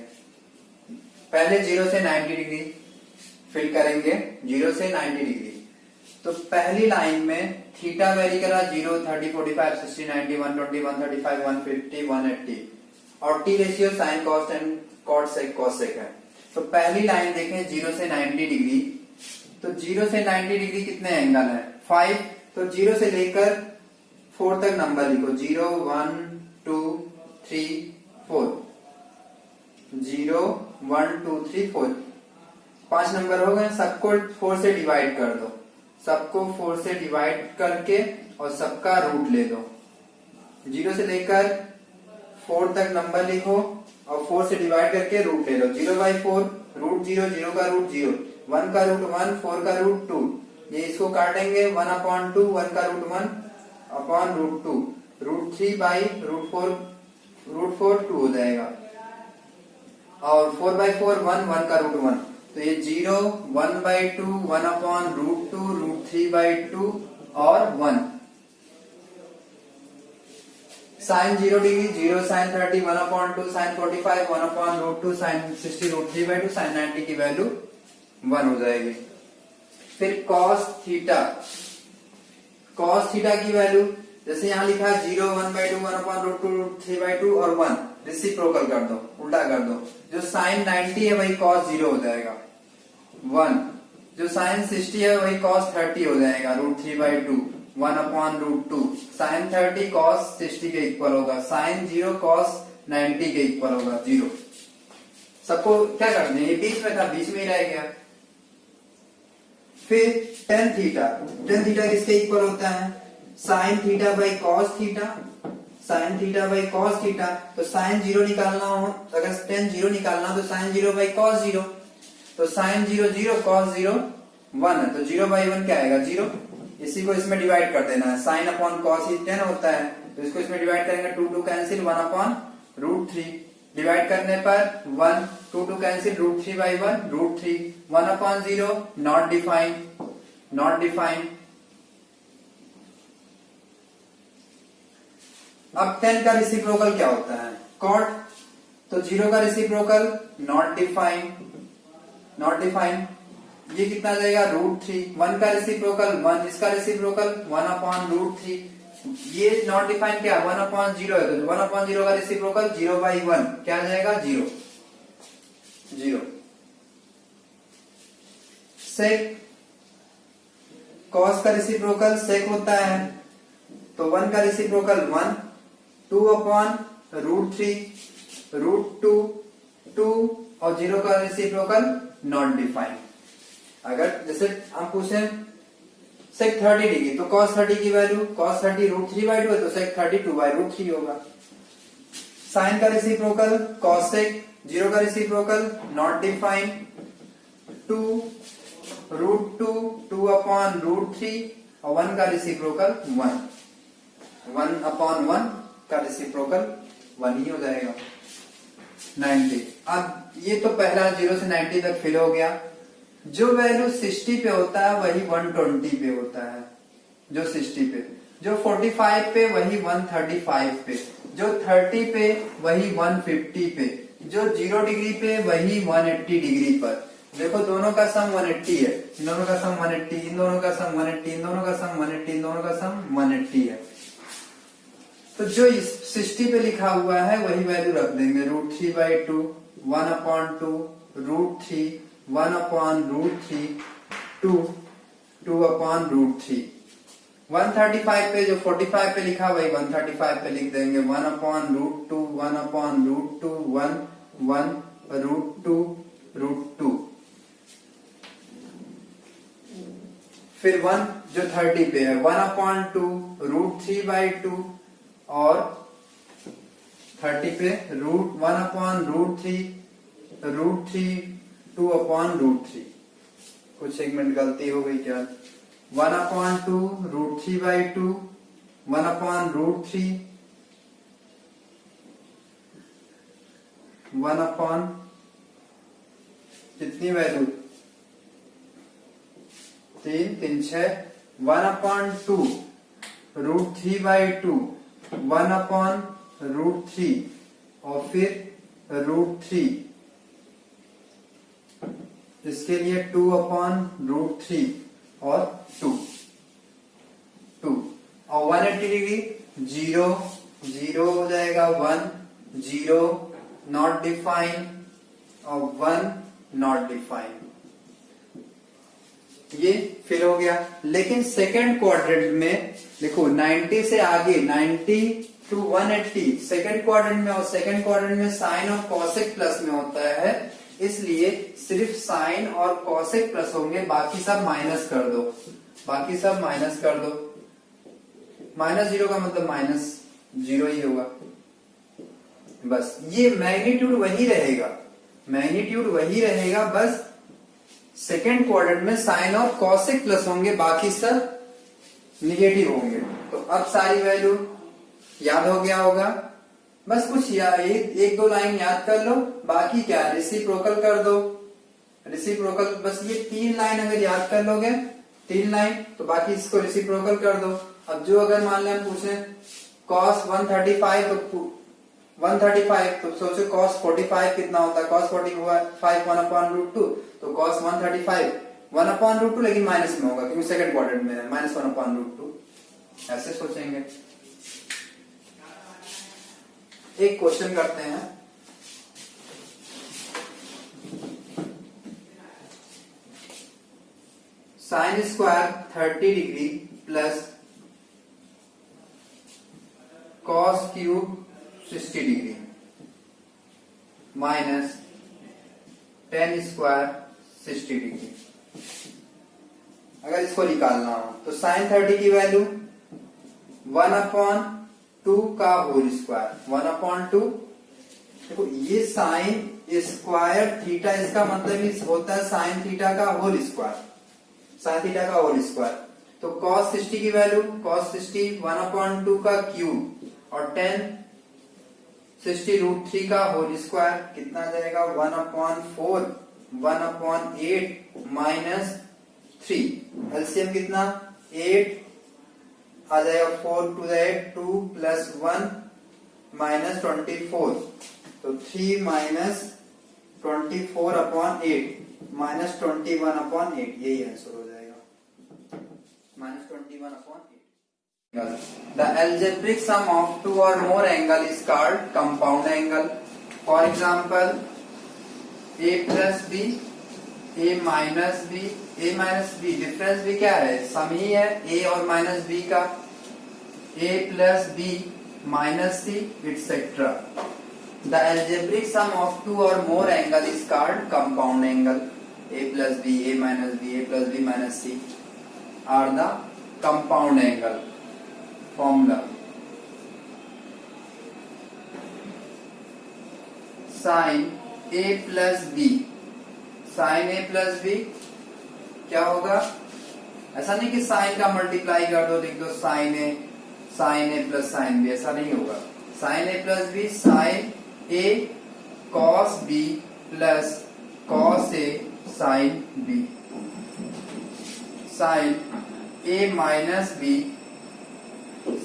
पहले 0 से 90 डिग्री फिल करेंगे, 0 से 90 डिग्री। तो पहली लाइन में थीटा वेरी करा 0, 30, 45, 60, 90, 120, 135, 150, 180 और T ratio sine cos and cos sec है। तो पहली लाइन देखें 0 से 90 डिग्री, तो 0 से 90 डिग्री कितने एंगल है 5, तो 0 से लेकर 4 तक नंबर लिखो, 0, 1, 2, 3, 4, 0, 1, 2, 3, 4, 5 नंबर हो गए। सबको 4 से डिवाइड कर दो, सबको 4 से डिवाइड करके और सबका रूट ले दो। 0 से लेकर 4 तक नंबर लिखो और 4 से डिवाइड करके रूट ले लो। 0/4 रूट 0, 0 का रूट 0, 1 का रूट 1, 4 का रूट 2, ये इसको काटेंगे 1/2, 1 का root 1 upon root 2, root 3/√4, root 4 2 हो जाएगा और 4/4 1 का रूट 1, तो ये 0, 1/2, 1/√2, रूट 3/2 और 1। Sine 0 degree 0, sine 30 1/2, sine 45 1/√2, sine 60 root 3/2, sine 90 की वैल्यू 1 हो जाएगी। फिर कॉस थीटा, कॉस थीटा की वैल्यू जैसे यहाँ लिखा है 0, 1/2, 1/√2, रूट 3/2 और 1, रेसिप्रोकल कर दो, उल्टा कर दो। जो साइन 90 है वही कॉस 0 हो जाएगा 1, जो साइन 60 है वही कॉस 30 हो जाएगा रूट 3/2, 1/√2, साइन 30 कॉस 60 के इक्वल होगा, साइन 0 कॉस 90 के इक्वल होगा 0। सबको क्या कर दें, ये बीच में था, बीच में ही रह गया। फिर टेन थीटा, टेन थीटा किसके इक्वल होता है, sine theta by cos theta, sine theta by cos theta. तो साइन 0 निकालना हो, अगर टेन 0 निकालना तो साइन 0 बाई कॉस 0, तो साइन 0 0 कॉस 0 1 है, तो 0/1 क्या आएगा 0। इसी को इसमें डिवाइड कर देना है, साइन अपॉन कॉस ही 10 होता है, तो इसको इसमें डिवाइड करेंगे 2 2 कैंसिल 1/√3, डिवाइड करने पर 1 2 2 cancel root 3/1 root 3, 1/0 not define, not define. अब 10 का रेसिप्रोकल क्या होता है कॉट, तो 0 का reciprocal not define, not define. ये कितना जाएगा रूट 3, 1 का रेसिप्रोकल 1, इसका रेसिप्रोकल 1/√3, ये नॉट डिफाइन क्या 1/0 है, तो 1/0 का रेसिप्रोकल 0/1 क्या जाएगा 0, 0। सेक, कॉस का रेसिप्रोकल सेक होता है, तो 1 का रेसिप्रोकल 1, 2/√3, रूट 2 2 और 0 का रेसिप्रोकल नॉट डिफाइन। अगर जैसे हम पूछे सेक 30 डिग्री, तो cos 30 की वैल्यू, cos 30 रूट 3/2 है, तो सेक 30 2/√3 होगा। साइन का रेसिप्रोकल cos सेक, 0 का रेसिप्रोकल नॉट डिफाइन, 2 रूट 2 2/√3 और 1 का रेसिप्रोकल 1, 1/1 का रेसिप्रोकल 1 ही हो जाएगा 90। अब ये तो पहला 0 से 90 तक फिल हो गया। जो वैल्यू 60 पे होता है वही 120 पे होता है, जो 60 पे, जो 45 पे वही 135 पे, जो 30 पे वही 150 पे, जो 0 डिग्री पे वही 180 डिग्री पर। देखो दोनों का सम 180 है, इन दोनों का सम 180, इन दोनों का सम 180, इन दोनों का सम 180, इन दोनों का सम 180 है। तो जो 60 पे लिखा हुआ है वही वैल्यू रख देंगे, रूट 3/2, 1/2, रूट 3, 1/√3, 2 2/√3। 135 पे जो 45 पे लिखा वही 135 पे लिख देंगे, 1/√2, 1/√2, 1 √2। फिर 1 जो 30 पे है 1/2 रूट 3/2 और 30 पे रूट 1/√3 रूट 3 2/√3। कुछ सेगमेंट गलती हो गई क्या, 1/2 रूट 3/2 1/√3, 1 अपॉन कितनी वैल्यू 3 3 6, 1/2 √3/2, 1/√3 और फिर √3, इसके लिए 2/√3 और 2 और 180 डिग्री 0 0 हो जाएगा, 1 0 नॉट डिफाइन और 1 नॉट डिफाइन, ये फिल हो गया। लेकिन सेकंड क्वाड्रेंट में देखो 90 से आगे 90 to 180 सेकंड क्वाड्रेंट में, और सेकंड क्वाड्रेंट में साइन और कॉसेक प्लस में होता है, इसलिए सिर्फ साइन और कॉसेक प्लस होंगे, बाकी सब माइनस कर दो, बाकी सब माइनस कर दो। -0 का मतलब -0 ही होगा, बस ये मैग्नीट्यूड वही रहेगा, मैग्नीट्यूड वही रहेगा, बस सेकेंड क्वाड्रेंट में साइन और कॉसेक प्लस होंगे, बाकी सब निगेटिव होंगे। तो अब सारी वैल्यू याद हो गया होगा, बस कुछ एक दो लाइन याद कर लो, बाकी क्या रेसिप्रोकल कर दो, रेसिप्रोकल, बस ये 3 लाइन अगर याद कर लोगे, 3 लाइन, तो बाकी इसको रेसिप्रोकल कर दो। अब जो अगर मान लें पूछे cos 135 तो 135, तो सोचो cos 45 कितना होता है, cos 45 1/√2, तो cos 135 1/√2, लेकिन माइनस में होगा क्योंकि सेकंड क्वाड्रेंट में है, -1/√2, ऐसे सोचेंगे। एक क्वेश्चन करते हैं, sin square 30 degree plus cos cube 60 degree minus tan square 60 degree. अगर इसको निकालना हो तो sin 30 की वैल्यू 1/2 का होल स्क्वायर, 1/2। देखो ये साइन स्क्वायर थीटा, इसका मतलब होता है साइन थीटा का होल स्क्वायर, साइन थीटा का होल स्क्वायर। तो cos 60 की वैल्यू, cos 60 1/2 का क्यूब और tan 60 √3 का होल स्क्वायर, कितना जाएगा 1/4 1/8 माइनस 3, एलसीएम कितना 8 आ जाएगा, 4 to the 8 2 plus 1 minus 24, तो 3 minus 24/8 minus 21/8, यही आंसर हो जाएगा, -21/8। The algebraic sum of two or more angle is called compound angle. For example, a plus b, a minus b, a minus b, difference भी क्या है, सम ही है a और minus b का, a plus b minus c etc. The algebraic sum of two or more angle is called compound angle. a plus b, a minus b, a plus b minus c are the compound angle. Formula: sin a plus b, sin a plus b क्या होगा, ऐसा नहीं कि sign का multiply कर दो, लिख दो साइन ए प्लस साइन बी, ऐसा नहीं होगा। Sign A plus B, sine A cos B plus cos A sine B, sine A minus B,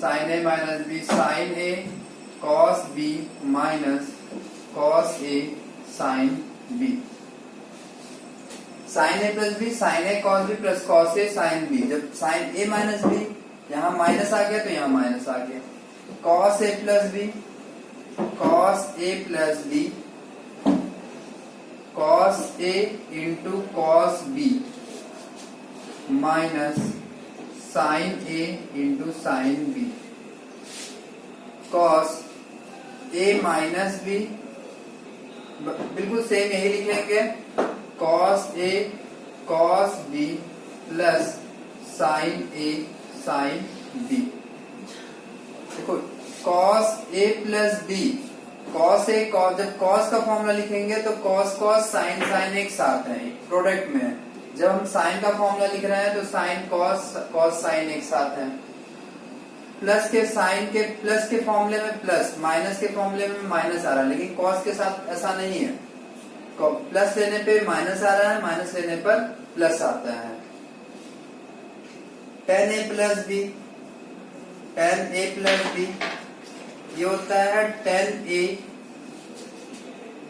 sine A minus B, sine A cos B minus cos A sine B, sine A plus B, sine A cos B plus cos A sine B. जब sign A minus B, यहां minus आ गया तो यहां minus आ गया, cos A plus B, cos A plus B, cos A into cos B minus sine A into sine B, cos A minus B, बिल्कुल same यही लिखेंगे, cos A cos B plus sine A sine B. देखो cos A plus B, cos A cos, जब cos का formula लिखेंगे तो cos cos sine sign एक साथ है, प्रोडक्ट में है। जब हम साइन का फॉर्मूला लिख रहे हैं तो साइन कॉस कॉस साइन एक साथ है, प्लस के साइन के प्लस के फॉर्मूले में प्लस, माइनस के फॉर्मूले में माइनस आ रहा है, लेकिन कॉस के साथ ऐसा नहीं है। प्लस लेने पे माइनस आ रहा है, माइनस लेने पर प्लस आता है। tan a plus B, tan a plus B ये होता है tan a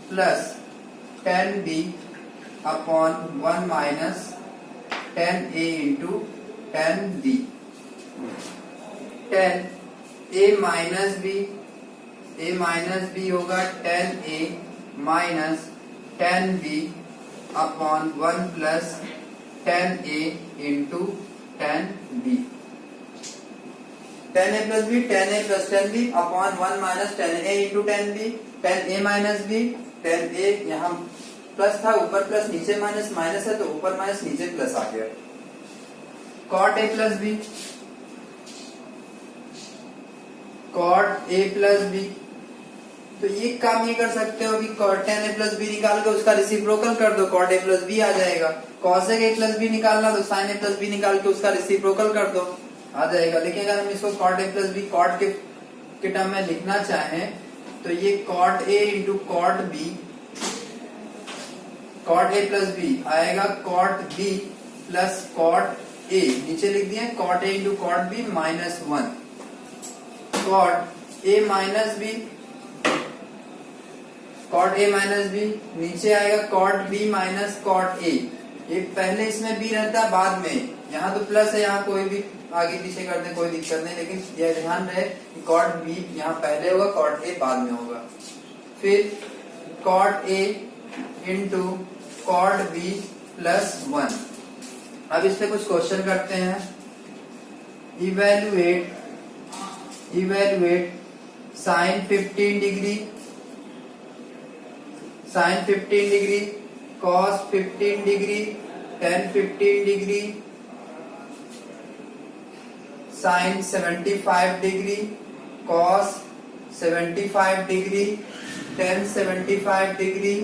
plus tan b upon 1 minus tan a into tan b। tan a minus B होगा tan a minus tan b upon 1 plus tan a into tan b। tan a plus tan b upon 1 minus tan a into tan b। tan a minus b, tan a यहाँ plus था, ऊपर plus, नीचे minus, minus है तो ऊपर minus, नीचे plus आ गया। cot a plus b, cot a plus b, तो ये काम ये कर सकते हो कि tan a प्लस बी निकाल के उसका रेसिप्रोकल कर दो, cot a प्लस बी आ जाएगा। cos a प्लस बी निकालना तो sin a प्लस बी निकाल के उसका रेसिप्रोकल कर दो, आ जाएगा। लेकिन अगर हम इसको cot a plus B cot के टर्म में लिखना चाहें तो ये cot a into cot b, cot a plus B आएगा cot b plus cot a, नीचे लिख दिया cot a into cot b minus 1, cot a minus b, cot a minus B, नीचे आएगा cot b minus cot a। ये पहले इसमें b रहता है, बाद में यहाँ तो प्लस है, यहाँ कोई भी आगे पीछे कर दे कोई दिक्कत नहीं, लेकिन यह ध्यान रहे कि cot b यहाँ पहले होगा, cot a बाद में होगा। फिर cot a into cot b plus 1। अब इस पे कुछ क्वेश्चन करते हैं। Evaluate sine 15 degree, sine 15 degree, cos 15 degree, tan 15 degree, sine 75 degree, cos 75 degree, tan 75 degree,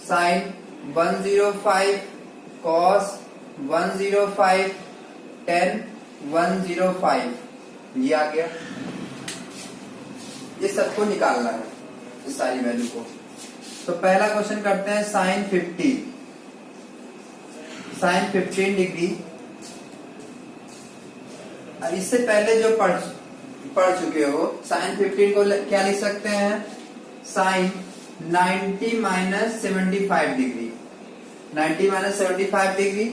sine 105, cos 105, tan 105। ये आ गया, ये सबको निकालना है इस सारी वैल्यू को। तो पहला क्वेश्चन करते हैं साइन 15 डिग्री। इससे पहले जो पढ़ चुके हो, साइन 15 को क्या लिख सकते हैं, sine 90 minus 75 degree, 90 minus 75 degree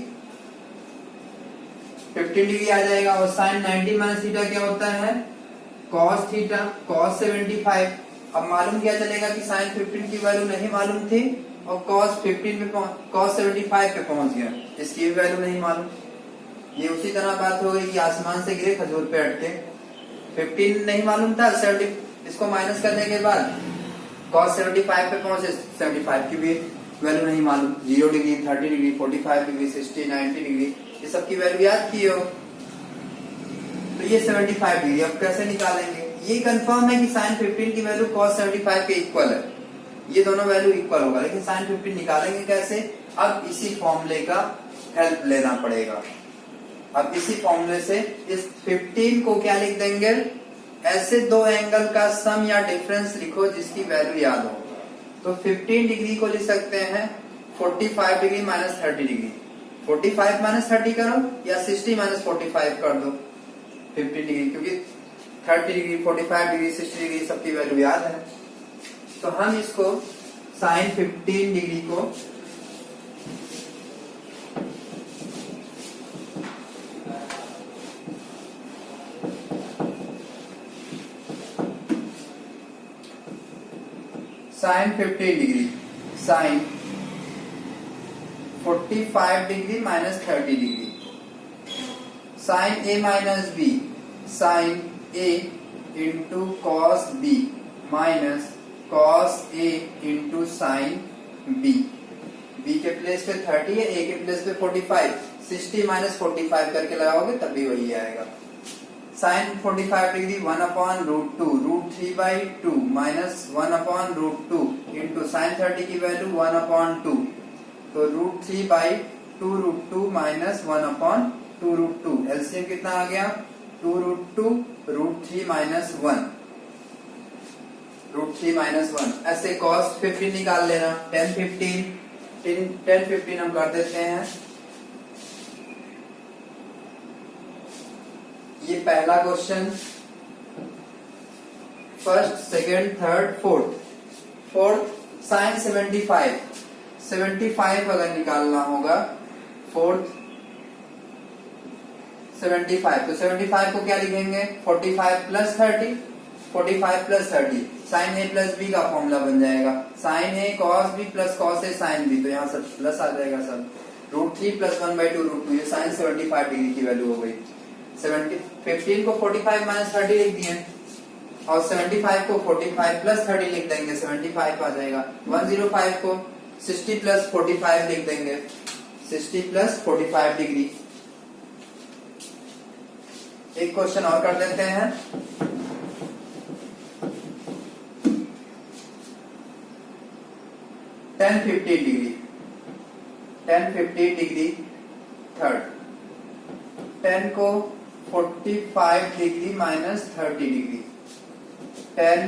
15 degree आ जाएगा। और साइन 90 माइनस थीटा क्या होता है, कॉस थीटा, कॉस 75। अब मालूम क्या चलेगा कि साइन 15 की वैल्यू नहीं मालूम थी और कॉस 75 पे पहुंच गया, इसकी भी वैल्यू नहीं मालूम। ये उसी तरह बात हो गई कि आसमान से गिरे खजूर पे अटके। 15 नहीं मालूम था, 70 इसको माइनस करने के बाद कॉस 75 पे पहुंचे, 75 की भी वैल्यू नहीं मालूम। 0 डिग्री, 30 डिग्री, 45 डिग्री, 60, 90 डिग्री, ये सब की वैल्यू याद की हो तो ये 75 डिग्री अब कैसे निकालेंगे। ये कंफर्म है कि साइन 15 की वैल्यू कॉस 75 के इक्वल है, ये दोनों वैल्यू इक्वल होगा। लेकिन साइन 15 निकालेंगे कैसे, अब इसी फॉर्मूले का हेल्प लेना पड़ेगा। अब इसी फॉर्मूले से इस 15 को क्या लिख देंगे, ऐसे दो एंगल का सम या डिफरेंस लिखो जिसकी वैल्यू याद हो। तो 15 डिग्री को लिख सकते हैं 45 डिग्री माइनस 30 डिग्री। 45 माइनस 30 करो या 60 माइनस 45 कर दो 15 डिग्री, क्योंकि 30 डिग्री, 45 डिग्री, 60 डिग्री सबकी वैल्यू याद है। तो हम इसको साइन 15 डिग्री को sine 15 degree, sine 45 degree minus 30 degree, sine A minus B, sine A into cos B minus cos A into sine B. B के प्लेस पे 30 है, ए के प्लेस पे 45, 60 माइनस 45 करके लगाओगे तब भी वही आएगा। Sine 45 degree 1/√2, √3/2 minus 1/√2 into sine 30 की वैल्यू 1/2, तो √3/2 √2 माइनस 1/2 √2, एलसीएम कितना आ गया 2√2 √3 माइनस 1 √3 माइनस 1। ऐसे cos 15 निकाल लेना। 10 15 हम कर देते हैं। ये पहला question, first, second, third, fourth sine 75 अगर निकालना होगा, फोर्थ 75, तो 75 को क्या लिखेंगे, 45 प्लस 30, 45 प्लस 30 साइन ए प्लस बी का फॉर्मूला बन जाएगा। Sign A cos B plus cos A sine B, तो यहाँ सब प्लस आ जाएगा सब। √3 प्लस 1/2 √2, ये साइन 75 डिग्री की वैल्यू हो गई। 15 को 45 माइनस 30 लिख दिए, और 75 को 45 प्लस 30 लिख देंगे, 75 आ जाएगा। 105 को 60 प्लस 45 लिख देंगे, 60 प्लस 45 डिग्री। एक क्वेश्चन और कर देते हैं। tan 50 डिग्री थर्ड, 10 को 45 degree minus 30 degree, tan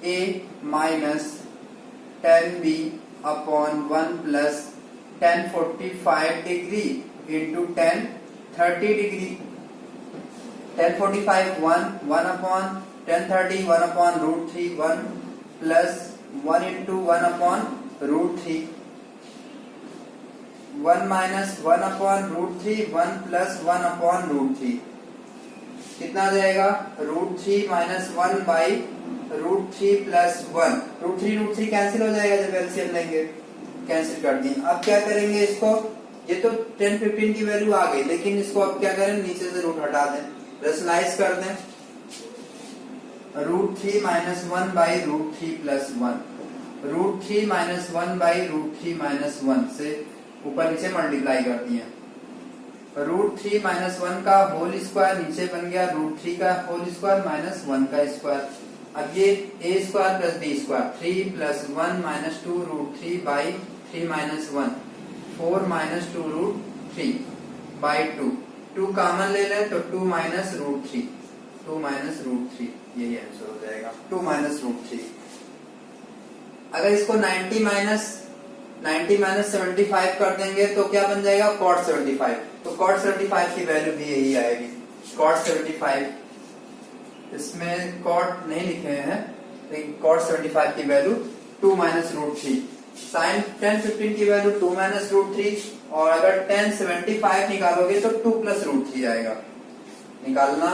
A minus tan B upon 1 plus tan 45 degree into tan 30 degree. tan 45 1 upon tan 30 1 upon √3, 1 plus 1 into 1 upon √3, 1 minus 1 upon √3, 1 plus 1 upon √3, कितना आ जाएगा, √3 minus 1 by √3 plus 1। √3 cancel हो जाएगा जब LCM लेंगे, cancel कर दिए। अब क्या करेंगे इसको, ये तो 10 15 की वैल्यू आ गई, लेकिन इसको अब क्या करें, नीचे से रूट हटा दें, रेशनलाइज कर दें। √3 minus 1 by √3 plus 1, √3 minus 1 by √3 minus 1 से ऊपर नीचे मल्टीप्लाई कर दिए। √3 माइनस 1 का होल स्क्वायर नीचे बन गया √3 का होल स्क्वायर माइनस 1 का स्क्वायर। अब ये a square plus b square, 3 plus 1 minus 2 √3 by 3 minus 1, 4 minus 2 √3 by 2, 2 common ले लें तो 2 माइनस √3, 2 माइनस √3, यही आंसर हो जाएगा, 2 माइनस √3। अगर इसको 90 माइनस 75 कर देंगे तो क्या बन जाएगा, cot 75। तो cot 75 की वैल्यू भी यही आएगी, cot 75। इसमें cot नहीं लिखे हैं, लेकिन cot 75 की वैल्यू 2 माइनस √3। साइन 10 15 की वैल्यू 2 माइनस √3, और अगर tan 75 निकालोगे तो 2 प्लस √3 आएगा। निकालना